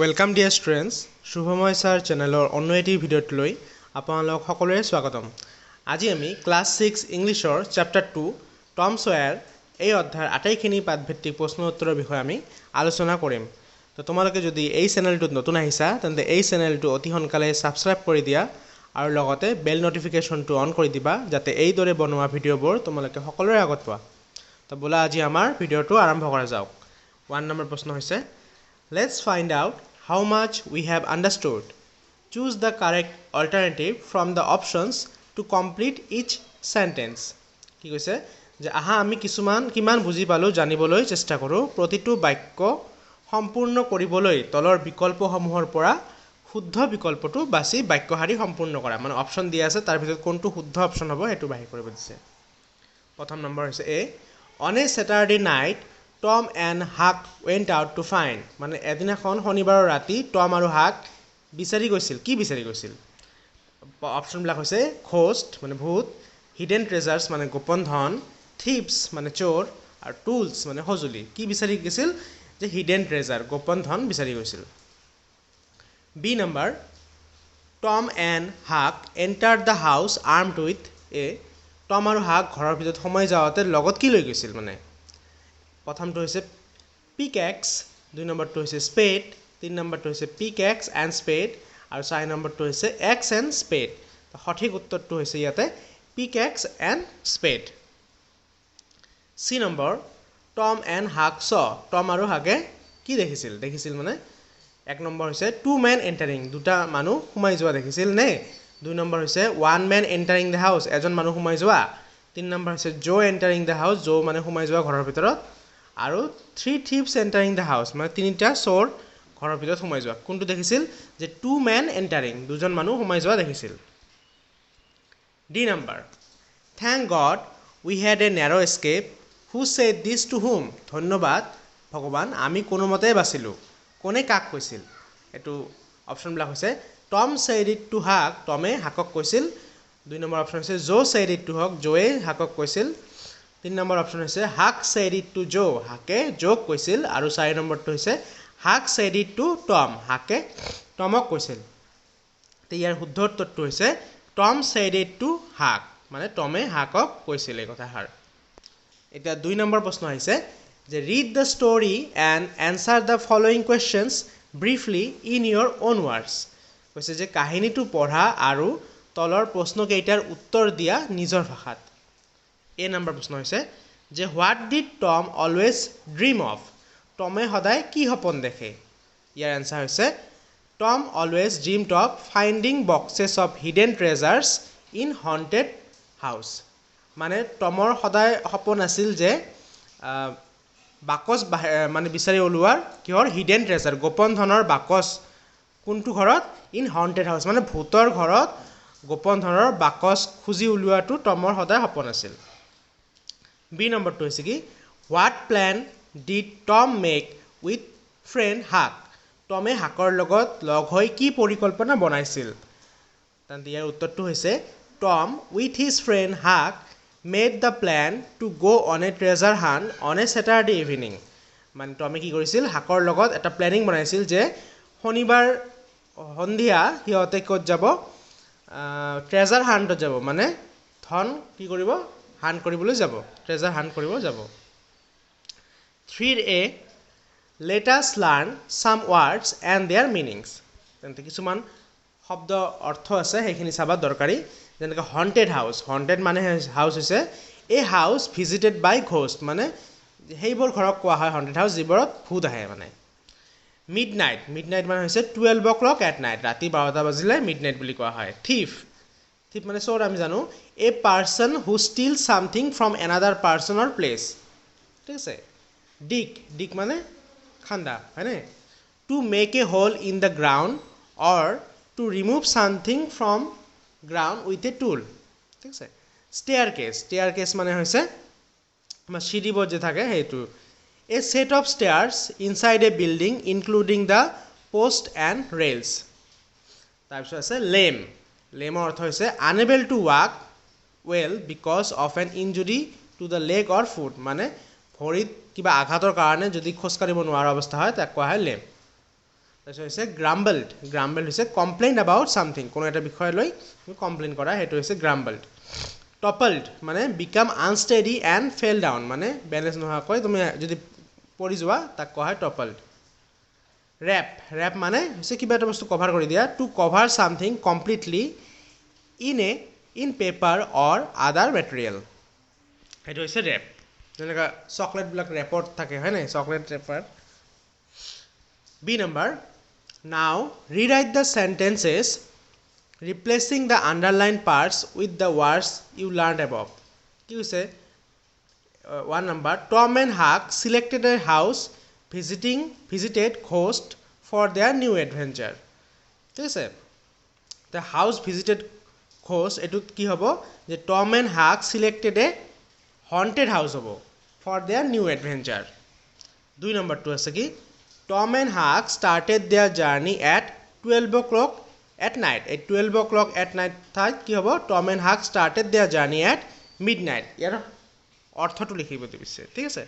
Welcome dear students, Subhamay sir channelor onno eti video loi আপোনালোক সকলোৰে স্বাগতম। আজি আমি ক্লাস 6 ইংলিশৰ চ্যাপ্টাৰ 2 টম সয়াৰ এই অধ্যায়ৰ আটাইখিনি পাঠভিত্তিক প্ৰশ্ন উত্তৰৰ বিষয়ে আমি আলোচনা কৰিম। তো তোমালোকে যদি এই চেনেলটোত নতুন আহিছা তেন্তে এই চেনেলটো অতি সোনকালে সাবস্ক্ৰাইব কৰি দিয়া আৰু লগতে বেল নোটিফিকেশনটো অন কৰি দিবা যাতে এই দৰে বনোৱা ভিডিঅ'বোৰ তোমালোকে সকলোৰে আগত পোৱা। তো বলা আজি আমাৰ ভিডিঅ'টো আৰম্ভ কৰা যাওক। 1 নম্বৰ প্ৰশ্ন হৈছে Let's find out how much we have understood. Choose the correct alternative from the options to complete each sentence. কি কৈছে যে আহা আমি কিমান বুজি পালো জানিবলৈ চেষ্টা কৰো প্ৰতিটো বাক্য সম্পূৰ্ণ কৰিবলৈ তলৰ বিকল্পসমূহৰ পৰা শুদ্ধ বিকল্পটো বাছি বাক্যশাৰী সম্পূৰ্ণ কৰা মানে অপচন দিয়া আছে তাৰ ভিতৰত কোনটো শুদ্ধ অপচন হ'ব হেতু বাহিৰ কৰিব দিছে। প্ৰথম নম্বৰ হৈছে A On a Saturday night Tom and Huck went out to find মানে এদিনাখন শনিবাৰৰ ৰাতি টম আৰু হাক বিচাৰি গৈছিল কি বিচাৰি গৈছিল অপচনবিলাক হৈছে ঘোষ্ট মানে ভূত হিডেন ট্ৰেজাৰ্স মানে গোপন ধন থিপস মানে চোৰ আৰু টুলস মানে সজুলি কি বিচাৰি গৈছিল যে হিডেন ট্ৰেজাৰ গোপন ধন বিচাৰি গৈছিল। B number Tom and Huck entered the house armed with a Tom আৰু হাক ঘৰৰ ভিতৰত সোমাই যাওঁতে লগত কি লৈ গৈছিল মানে প্ৰথমটো হৈছে পিকেক্স দুই নম্বৰটো হৈছে স্পেড তিন নম্বৰটো হৈছে পিকেক্স এণ্ড স্পেড আৰু চাৰি নম্বৰটো হৈছে এক্স এণ্ড স্পেড সঠিক উত্তৰটো হৈছে ইয়াতে পিকেক্স এণ্ড স্পেড। চি নম্বৰ টম এণ্ড হাক চ টম আৰু হাকে কি দেখিছিল মানে এক নম্বৰ হৈছে টু মেন এণ্টাৰিং দুটা মানুহ সোমাই যোৱা দেখিছিল নে দুই নম্বৰ হৈছে one men entering the house এজন মানুহ সোমাই যোৱা তিন নম্বৰ হৈছে Joe entering the house Joe মানে সোমাই যোৱা ঘৰৰ ভিতৰত আৰু three thieves entering the house মানে তিনিটা চোৰ ঘৰৰ ভিতৰত সোমাই যোৱা কোনটো দেখিছিল যে টু মেন এণ্টাৰিং দুজন মানুহ সোমাই যোৱা দেখিছিল। ডি নম্বৰ থেংক গড উই হেড এ নেৰ' এস্কেপ হু ছেড দিছ টু হুম ধন্যবাদ ভগৱান আমি কোনোমতে বাচিলোঁ কোনে কাক কৈছিল এইটো অপশ্যনবিলাক হৈছে টম ছেড ইট টু হাক টমে হাকক কৈছিল দুই নম্বৰ অপশ্যন হৈছে জো ছেড ইট টু হক জোৱে হাকক কৈছিল তিন নম্বৰ অপশ্যন হৈছে হাক ছেড ইট টু জো হাকে জোক কৈছিল আৰু চাৰি নম্বৰটো হৈছে হাক ছেড ইট টু টম হাকে টমক কৈছিল। তো ইয়াৰ শুদ্ধ উত্তৰটো হৈছে টম ছেড ইট টু হাক মানে টমে হাকক কৈছিল এই কথাষাৰ। এতিয়া দুই নম্বৰ প্ৰশ্ন আহিছে যে read the story and answer the following questions briefly in your own words কৈছে যে কাহিনীটো পঢ়া আৰু তলৰ প্ৰশ্নকেইটাৰ উত্তৰ দিয়া নিজৰ ভাষাত। এ নম্বৰ প্ৰশ্ন হৈছে যে what did Tom always dream of টমে সদায় কি সপোন দেখে ইয়াৰ এনচাৰ হৈছে Tom always dreamed of finding boxes of hidden treasures in haunted house মানে টমৰ সদায় সপোন আছিল যে বাকচ মানে বিচাৰি ওলোৱাৰ কিহৰ হিডেন ট্ৰেজাৰ গোপন ধনৰ বাকচ কোনটো ঘৰত ইন হণ্টেড হাউচ মানে ভূতৰ ঘৰত গোপন ধনৰ বাকচ খুজি ওলোৱাটো টমৰ সদায় সপোন আছিল। বি নম্বৰটো হৈছে কি what plan did Tom make with friend Huck টমে হাকৰ লগত লগ হৈ কি পৰিকল্পনা বনাইছিল তেন্তে ইয়াৰ উত্তৰটো হৈছে টম উইথ হিজ ফ্ৰেণ্ড হাক মেড দ্য প্লেন টু গ' on a treasure hunt on a Saturday evening মানে টমে কি কৰিছিল হাকৰ লগত এটা প্লেনিং বনাইছিল যে শনিবাৰ সন্ধিয়া সিহঁতে ক'ত যাব ট্ৰেজাৰ হাণ্টত যাব মানে ধন কি কৰিব হাণ্ট কৰিবলৈ যাব ট্ৰেজাৰ হাণ্ট কৰিব যাব। 3A let us learn some words and their meanings তেন্তে কিছুমান শব্দ অৰ্থ আছে সেইখিনি চাবা দৰকাৰী যেনেকৈ হণ্টেড হাউচ হণ্টেড মানে হাউচ হৈছে এ হাউচ ভিজিটেড বাই ঘোষ্ট মানে সেইবোৰ ঘৰক কোৱা হয় হণ্টেড হাউচ যিবোৰত ভূত আহে মানে। মিড নাইট মানে হৈছে 12 o'clock at night ৰাতি 12টা বাজিলে মিড নাইট বুলি কোৱা হয়। থিফ মানে চোৰ আমি জানো a person who stole something from another person or place ঠিক আছে। ডিক মানে খান্দা হয়নে to make a hole in the ground or to remove something from ground with a tool ঠিক আছে। ষ্টেয়াৰ কেছ মানে হৈছে আমাৰ চিৰিবোৰ যে থাকে সেইটো a set of stairs inside a building including the post and rails তাৰপিছত আছে লেমৰ অৰ্থ হৈছে unable to walk well because of an injury to the leg or foot মানে ভৰিত কিবা আঘাতৰ কাৰণে যদি খোজকাঢ়িব নোৱাৰা অৱস্থা হয় তাক কোৱা হয় লেম। তাৰপিছত হৈছে grumbled হৈছে complain about something কোনো এটা বিষয় লৈ কমপ্লেইন কৰা হেতু হৈছে grumbled toppled মানে become unsteady and fell down মানে বেলেন্স নোহোৱাকৈ তুমি যদি পৰি যোৱা তাক কোৱা হয় toppled wrap মানে হৈছে কিবা এটা বস্তু কভাৰ কৰি দিয়া to cover something completely in paper or other material হেতু হৈছে wrap যেনেকা চকলেট বিলাক ৰেপত থাকে হয় নাই chocolate wrapper B number now rewrite the sentences replacing the underlined parts with the words you learned above কি হৈছে 1 number Tom and Huck selected a house visited host for their new adventure ঠিক আছে the house visited host এটু কি হ'ব যে Tom and Huck selected a haunted house হ'ব for their new adventure 2 number 2 আছে কি Tom and Huck started their journey at 12 o'clock at night at 12 o'clock at night ঠাইত কি হ'ব Tom and Huck started their journey at midnight ইয়াৰ অৰ্থটো লিখিব দিছে ঠিক আছে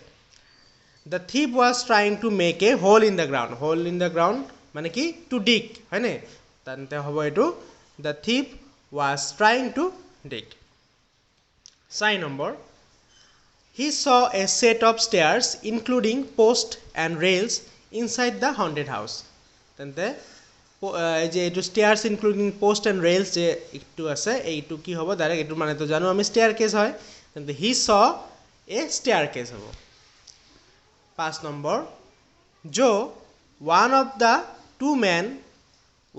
the thief was trying to make a hole in the ground মানে কি to dig হয় নে তাতে হ'ব এটো the thief was trying to dig sign number he saw a set of stairs including posts and rails inside the haunted house তেন্তে যে এটো stairs including post and rails যে একটু আছে এইটো কি হ'ব ডাইরেক্ট এটো মানে তো জানো আমি staircase হয় তেন্তে he saw a staircase হ'ব 5 number Joe one of the two men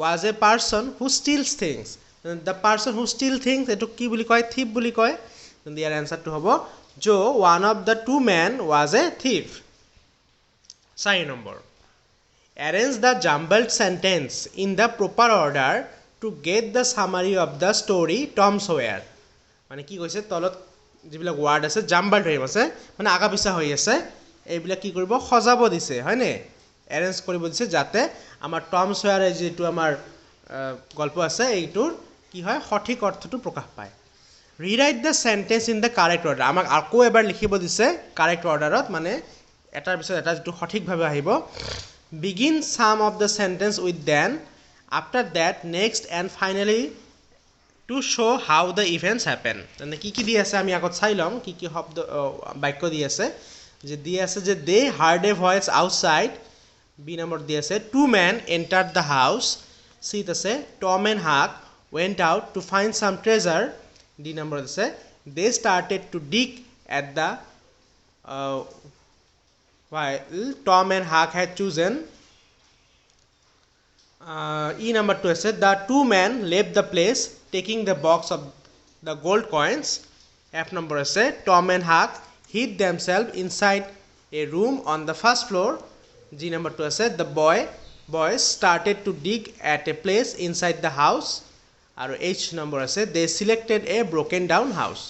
was a person who steals things the person who steals things এটো কি বুলি কয় thief বুলি কয় তেন্তে ইয়াৰ আনসারটো হ'ব Joe one of the two men was a thief sign number arrange the jumbled sentence in the proper order to get the summary of the story Tom Sawyer মানে কি কৈছে তলত যিবিলাক ওয়ার্ড আছে জাম্বলড হৈ আছে মানে আগা পিছা হৈ আছে এইবিলাক কি কৰিব খজাব দিছে হয় নে অ্যাৰেঞ্জ কৰিব দিছে যাতে আমাৰ টম সয়াৰ যেটো আমাৰ গল্প আছে এইটোৰ কি হয় সঠিক অৰ্থটো প্ৰকাশ পায় rewrite the sentence in the correct order আমাক আকৌ এবাৰ লিখিব দিছে কাৰেক্ট অৰ্ডাৰত মানে এটাৰ পিছত এটা যেটো সঠিকভাৱে আহিব begin some of the sentence with then after that next and finally to show how the events happen মানে কি কি দি আছে আমি আগত চাই লম কি কি শব্দ বাক্য দি আছে যে দি আছে যে they heard a voice outside b number দি আছে two men entered the house c আছে Tom and Huck went out to find some treasure d number আছে they started to dig at the while Tom and Huck had chosen e number 2 আছে the two men left the place taking the box of the gold coins f number আছে Tom and Huck hid themselves inside a room on the first floor g number 2 আছে the boys started to dig at a place inside the house আৰু h number আছে they selected a broken down house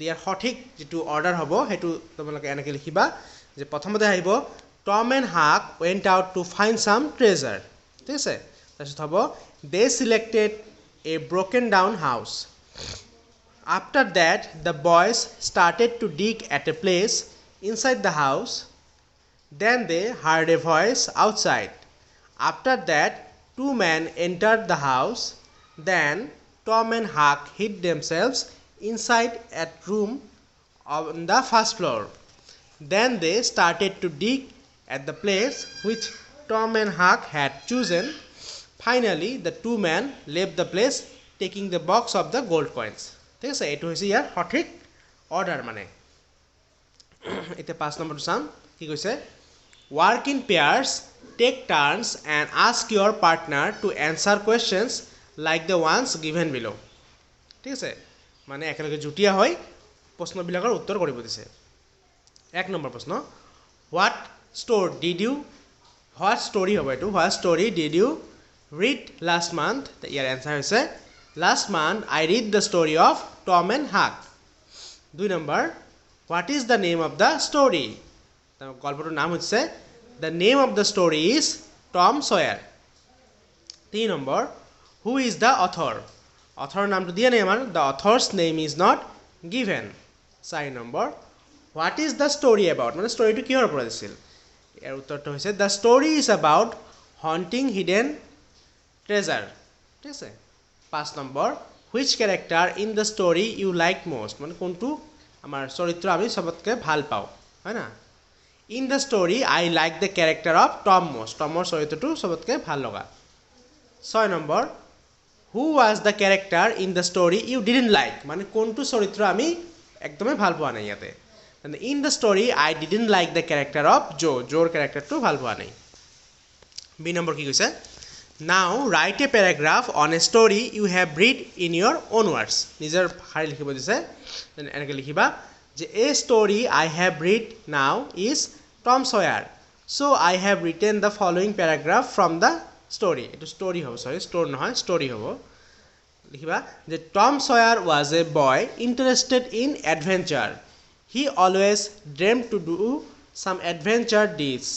দিয়াৰ সঠিক যেটো order হ'ব হেতু তোমালোকে এনেকৈ লিখিবা যে প্ৰথমতে আহিব Tom and Huck went out to find some treasure ঠিক আছে তাৰপিছত হ'ব they selected a broken down house after that the boys started to dig at a place inside the house then they heard a voice outside after that two men entered the house then Tom and Huck hid themselves inside a room on the first floor then they started to dig at the place which Tom and Huck had chosen finally the two men left the place taking the box of the gold coins ঠিক আছে এটো হৈছে ইয়াৰ সঠিক order মানে এতে 5 নম্বৰটো চাম কি কৈছে work in pairs take turns and ask your partner to answer questions like the ones given below ঠিক আছে মানে একেলগে জুটিয়া হয় প্ৰশ্নবিলাকৰ উত্তৰ কৰিব দিছে 1 নম্বৰ প্ৰশ্ন what story হ'ব এটো what story did you read last month year answer হৈছে last month I read the story of Tom and Huck 2 number what is the name of the story গল্পটোৰ নাম হৈছে the name of the story is Tom Sawyer 3 number who is the author নামটো দিয়া নাই আমাৰ the author's name is not given 4 number what is the story about মানে ষ্টৰীটো কিহৰ ওপৰত আছিল ইয়াৰ উত্তৰটো হৈছে the story is about hunting hidden treasure ঠিক আছে 5 number which character in the story you like most মানে কোনটো আমাৰ চৰিত্ৰ আমি সবতকে ভাল পাও হয় না in the story I like the character of Tom most Tomৰ চৰিত্ৰটো সবতকে ভাল লগা 6 number who was the character in the story you didn't like মানে কোনটো চৰিত্ৰ আমি একদমে ভাল পোৱা নাই ইয়াতে and in the story I didn't like the character of Joeৰ characterটো ভাল পোৱা নাই B নম্বৰ কি কৈছে now write a paragraph on a story you have read in your own words নিজৰ ভাষাৰে লিখিব দিছে এনেকৈ লিখিবা যে a story I have read now is Tom Sawyer so I have written the following paragraph from the story etu story hobo sorry story নহয় story hobo likhiba je Tom Sawyer was a boy interested in adventure he always dreamed to do some adventure deeds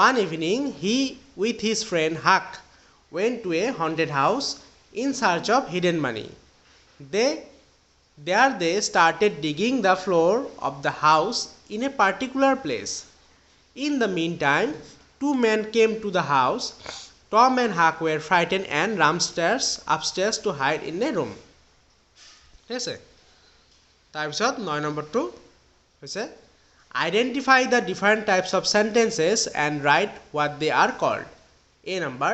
one evening he with his friend Huck went to a haunted house in search of hidden money there they started digging the floor of the house in a particular place in the meantime two men came to the house Tom and Huck were frightened and ran upstairs to hide in a room. Yes. তাৰপিছত 9 নম্বৰটো হৈছে identify the different types of sentences and write what they are called. A number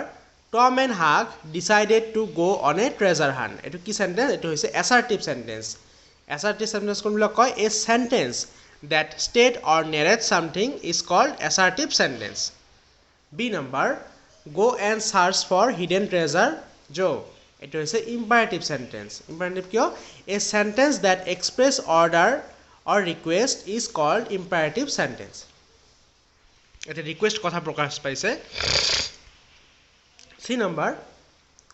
Tom and Huck decided to go on a treasure hunt. এটো কি sentence? এটো হৈছে assertive sentence. Assertive sentence কোনবিলাক কয় a sentence that state or narrate something is called assertive sentence. B number go and search for hidden treasure Joe it is a imperative sentence imperative kyo a sentence that express order or request is called imperative sentence eta request kotha prakash paise C number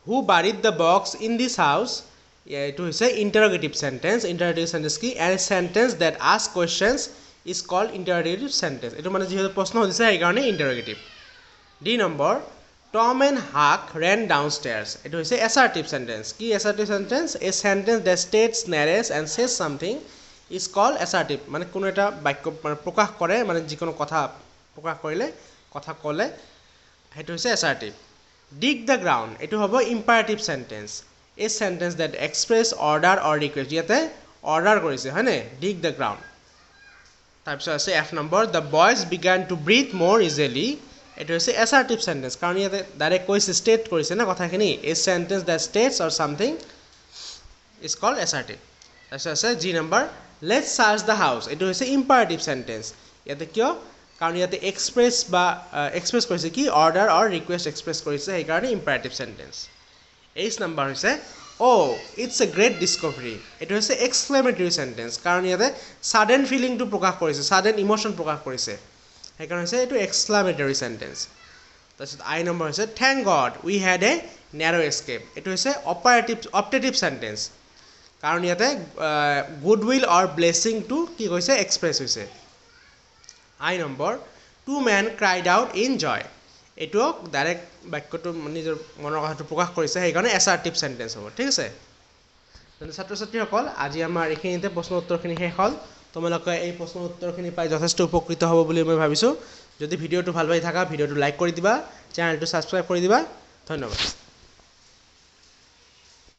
who buried the box in this house it is a interrogative sentence ki a sentence that asks questions is called interrogative sentence etu mane jehetu proshno hodise ei karone interrogative D number Tom and Huck ran downstairs. It is a assertive sentence. Key assertive sentence? A sentence that states, narrates, and says something is called assertive. মানে কোনো এটা বাক্য মানে প্রকাশ করে মানে যিকোনো কথা প্রকাশ কৰিলে কথা কলে হেতু হৈছে assertive. Dig the ground. এটো হ'ব imperative sentence. A sentence that express order or request. ইয়াতে order কৰিছে হয়নে? Dig the ground. তাৰপিছত আছে F number. The boys began to breathe more easily. It is a assertive sentence কারণ ইয়াতে direct কইছে স্টেট কৰিছে না কথাখিনি a sentence that states or something is called assertive তাৰপিছত আছে G number let's search the house এটো হৈছে imperative sentence ইয়াতে কিয় কারণ ইয়াতে এক্সপ্ৰেছ কৰিছে কি অৰ্ডাৰ অৰ ৰিকুৱেষ্ট এক্সপ্ৰেছ কৰিছে এই কাৰণে imperative sentence H number হৈছে oh it's a great discovery এটো হৈছে exclamatory sentence কারণ ইয়াতে sudden feeling টো প্ৰকাশ কৰিছে sudden emotion প্ৰকাশ কৰিছে সেইকাৰণে হৈছে এটো exclamatory sentence তাৰপিছত I number হৈছে thank god we had a narrow escape এটো হৈছে optative sentence কাৰণ ইয়াতে goodwill or blessing টো কি কৈছে এক্সপ্ৰেছ হৈছে I number two men cried out in joy এটো ডাইৰেক্ট বাক্যটো নিজৰ মনৰ কথাটো প্ৰকাশ কৰিছে সেইকাৰণে assertive sentence হ'ব ঠিক আছে তেনে ছাত্ৰ ছাত্ৰীসকল আজি আমাৰ এইখিনিতে প্ৰশ্ন উত্তৰখিনি শেষ হ'ল তোমালোকে এই প্ৰশ্ন উত্তৰখিনি পাই যথেষ্ট উপকৃত হ'ব বুলি মই ভাবিছো যদি ভিডিওটো ভাল পাই থাকা ভিডিওটো লাইক কৰি দিবা চ্যানেলটো সাবস্ক্ৰাইব কৰি দিবা ধন্যবাদ